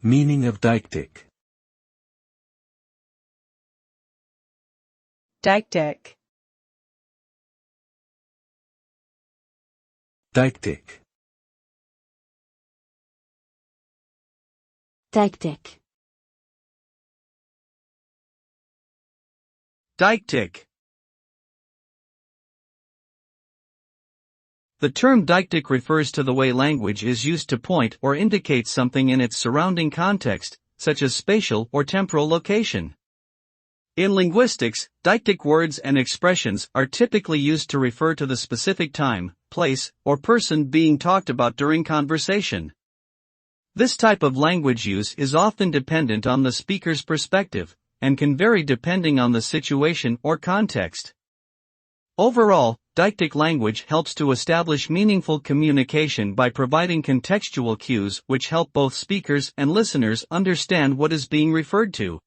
Meaning of deictic. Deictic. Deictic. Deictic. Deictic. The term deictic refers to the way language is used to point or indicate something in its surrounding context, such as spatial or temporal location. In linguistics, deictic words and expressions are typically used to refer to the specific time, place, or person being talked about during conversation. This type of language use is often dependent on the speaker's perspective, and can vary depending on the situation or context. Overall, deictic language helps to establish meaningful communication by providing contextual cues which help both speakers and listeners understand what is being referred to.